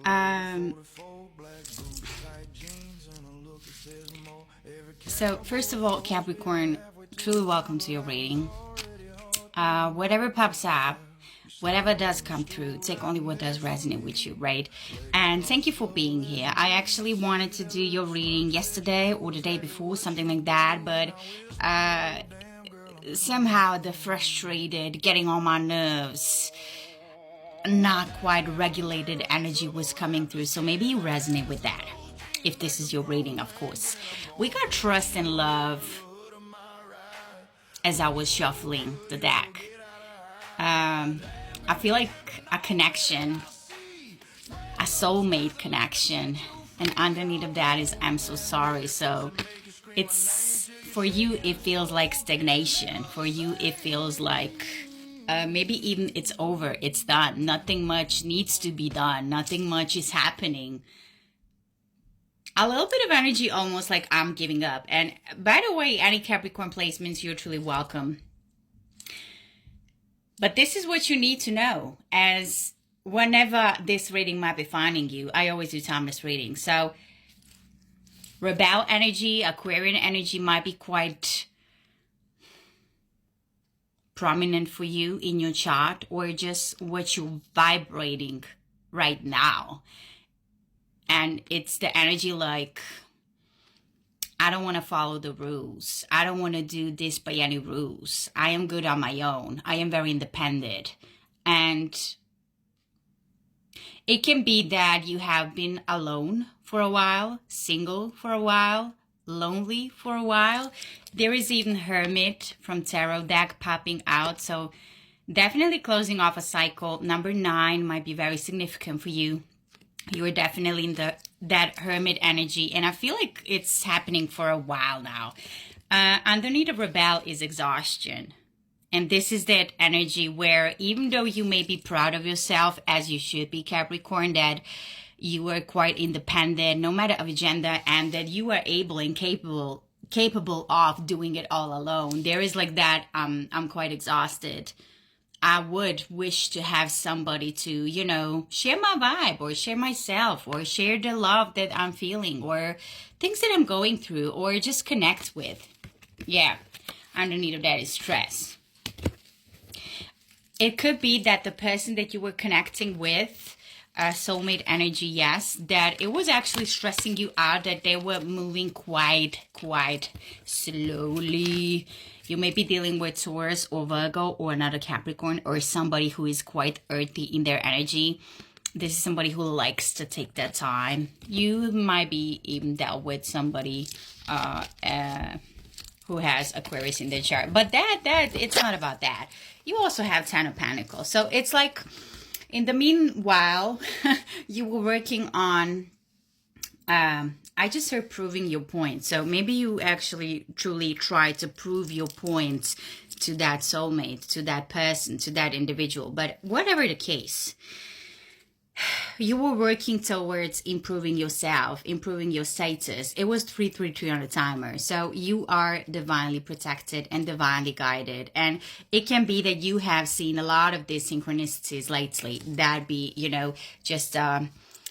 Um, so first of all, Capricorn, truly welcome to your reading. Whatever pops up, whatever does come through, take only what does resonate with you, right? And thank you for being here. I actually wanted to do your reading yesterday or the day before, something like that, but somehow the frustrated, getting on my nerves, not quite regulated energy was coming through. So maybe you resonate with that. If this is your reading, of course. We got trust and love as I was shuffling the deck. I feel like a connection, a soulmate connection. And underneath of that is I'm so sorry. So it's, for you, it feels like stagnation. For you, it feels like maybe even it's over. It's done. Nothing much needs to be done. Nothing much is happening. A little bit of energy, almost like I'm giving up. And by the way, any Capricorn placements, you're truly welcome. But this is what you need to know, as whenever this reading might be finding you, I always do timeless reading. So rebel energy, Aquarian energy might be quite prominent for you in your chart, or just what you're vibrating right now. And it's the energy like, I don't want to follow the rules. I don't want to do this by any rules. I am good on my own. I am very independent. And it can be that you have been alone for a while, single for a while, lonely for a while. There is even Hermit from Tarot deck popping out. So definitely closing off a cycle. Number 9 might be very significant for you. You are definitely in that Hermit energy, and I feel like it's happening for a while now. Underneath of rebel is exhaustion, and this is that energy where even though you may be proud of yourself, as you should be, Capricorn, that you are quite independent, no matter of agenda, and that you are able and capable of doing it all alone. There is like that. I'm quite exhausted. I would wish to have somebody to, share my vibe, or share myself, or share the love that I'm feeling, or things that I'm going through, or just connect with. Yeah, underneath of that is stress. It could be that the person that you were connecting with, soulmate energy, yes, that it was actually stressing you out, that they were moving quite slowly. You may be dealing with Taurus or Virgo or another Capricorn, or somebody who is quite earthy in their energy. This is somebody who likes to take their time. You might be even dealt with somebody who has Aquarius in their chart. But that it's not about that. You also have 10 of Pentacles. So it's like, in the meanwhile, you were working on... I just heard proving your point. So maybe you actually truly try to prove your point to that soulmate, to that person, to that individual. But whatever the case, you were working towards improving yourself, improving your status. It was 333 on the timer. So you are divinely protected and divinely guided. And it can be that you have seen a lot of these synchronicities lately. That be, just...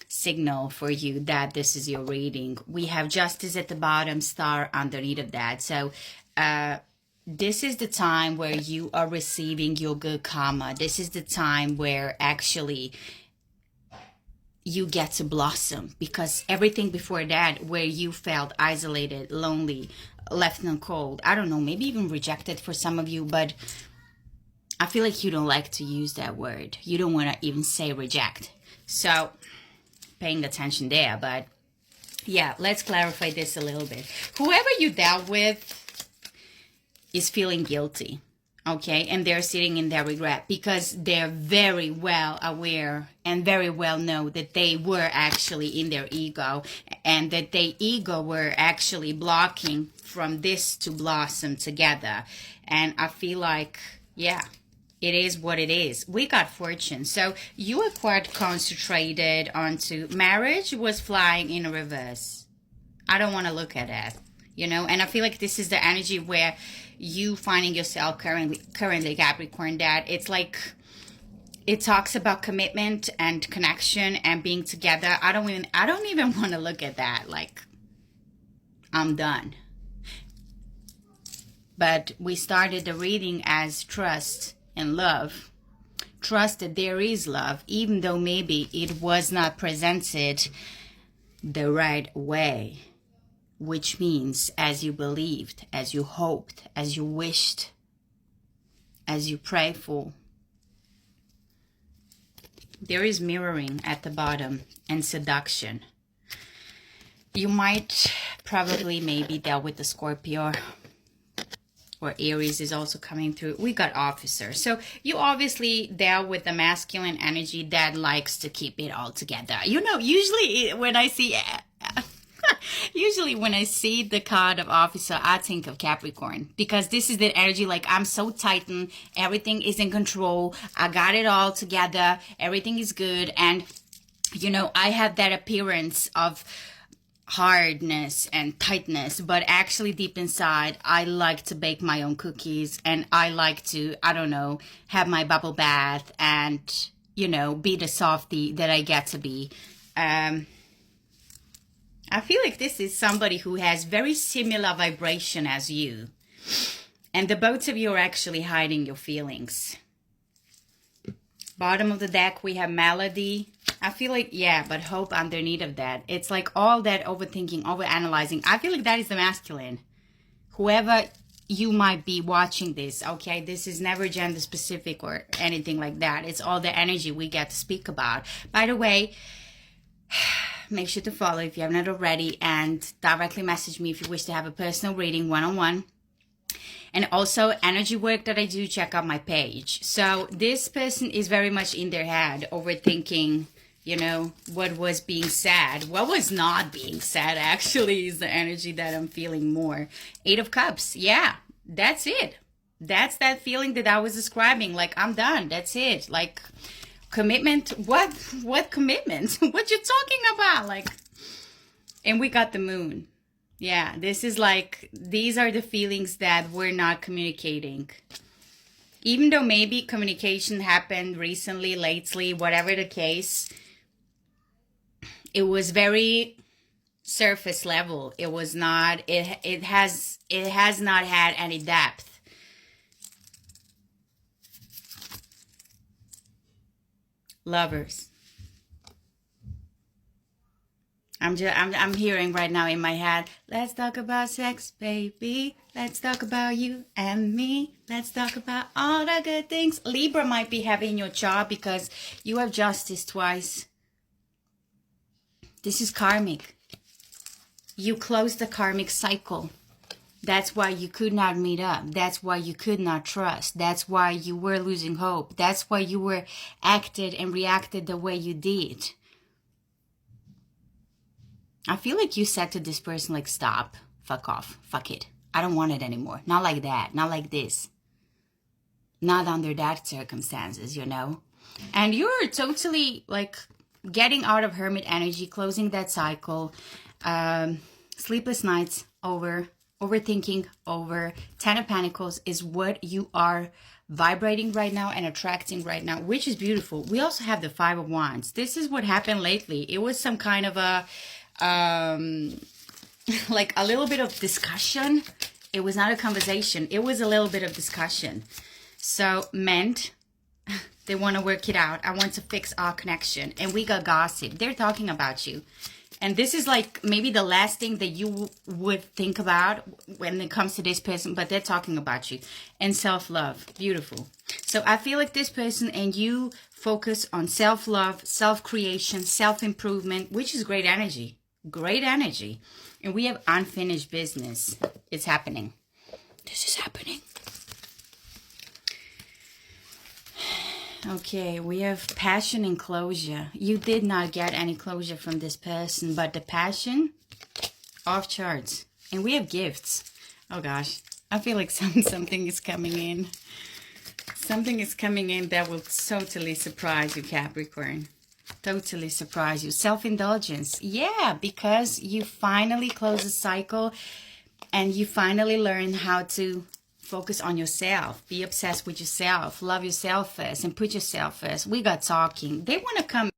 signal for you that this is your reading. We have Justice at the bottom, Star underneath of that. So this is the time where you are receiving your good karma. This is the time where actually you get to blossom, because everything before that, where you felt isolated, lonely, left in cold, I don't know, maybe even rejected for some of you, but I feel like you don't like to use that word. You don't want to even say reject. So paying attention there. But yeah, let's clarify this a little bit. Whoever you dealt with is feeling guilty, okay? And they're sitting in their regret, because they're very well aware and very well know that they were actually in their ego, and that their ego were actually blocking from this to blossom together. And I feel like, yeah, it is what it is. We got Fortune. So you were quite concentrated onto marriage was flying in reverse. I don't want to look at that, and I feel like this is the energy where you finding yourself currently Capricorn, that it's like it talks about commitment and connection and being together. I don't even want to look at that. Like, I'm done. But we started the reading as trust and love. Trust that there is love, even though maybe it was not presented the right way. Which means as you believed, as you hoped, as you wished, as you prayed for. There is mirroring at the bottom and seduction. You might probably maybe dealt with the Scorpio, or Aries is also coming through. We got officer. So you obviously dealt with the masculine energy that likes to keep it all together. You know, usually when I see the card of officer, I think of Capricorn, because this is the energy like, I'm so tightened, everything is in control, I got it all together, everything is good. And you know, I have that appearance of hardness and tightness, but actually deep inside I like to bake my own cookies, and I like to, I don't know, have my bubble bath and, you know, be the softie that I get to be. I feel like this is somebody who has very similar vibration as you, and the both of you are actually hiding your feelings. Bottom of the deck we have melody. I feel like, yeah, but hope underneath of that. It's like all that overthinking, overanalyzing. I feel like that is the masculine. Whoever you might be watching this, okay? This is never gender specific or anything like that. It's all the energy we get to speak about. By the way, make sure to follow if you have not already, and directly message me if you wish to have a personal reading one-on-one. And also energy work that I do, check out my page. So this person is very much in their head, overthinking, you know, what was being said. What was not being said actually is the energy that I'm feeling more. 8 of Cups. Yeah, that's it. That's that feeling that I was describing. Like, I'm done. That's it. Like, commitment. What commitment? What you talking about? Like, and we got the moon. Yeah, this is like, these are the feelings that we're not communicating. Even though maybe communication happened recently, lately, whatever the case, it was very surface level. It was not, it has not had any depth. Lovers. I'm hearing right now in my head, let's talk about sex, baby. Let's talk about you and me. Let's talk about all the good things. Libra might be having your chart because you have justice twice. This is karmic. You closed the karmic cycle. That's why you could not meet up. That's why you could not trust. That's why you were losing hope. That's why you were acted and reacted the way you did. I feel like you said to this person, like, stop, fuck off, fuck it. I don't want it anymore. Not like that. Not like this. Not under that circumstances, you know. And you're totally, like, getting out of hermit energy, closing that cycle. Sleepless nights over. Overthinking over. 10 of Pentacles is what you are vibrating right now and attracting right now, which is beautiful. We also have the 5 of Wands. This is what happened lately. It was some kind of a like a little bit of discussion. It was not a conversation. It was a little bit of discussion. So meant they want to work it out. I want to fix our connection. And we got gossip. They're talking about you. And this is like maybe the last thing that you would think about when it comes to this person, but they're talking about you. And self-love. Beautiful. So I feel like this person and you focus on self-love, self-creation, self-improvement, which is great energy. Great energy. And we have unfinished business. It's happening. This is happening. Okay, we have passion and closure. You did not get any closure from this person, but the passion, off charts. And we have gifts. Oh gosh, I feel like something is coming in. Something is coming in that will totally surprise you, Capricorn. Totally surprise you. Self-indulgence. Yeah, because you finally close a cycle and you finally learn how to Focus on yourself. Be obsessed with yourself. Love yourself first and put yourself first. We got talking. They want to come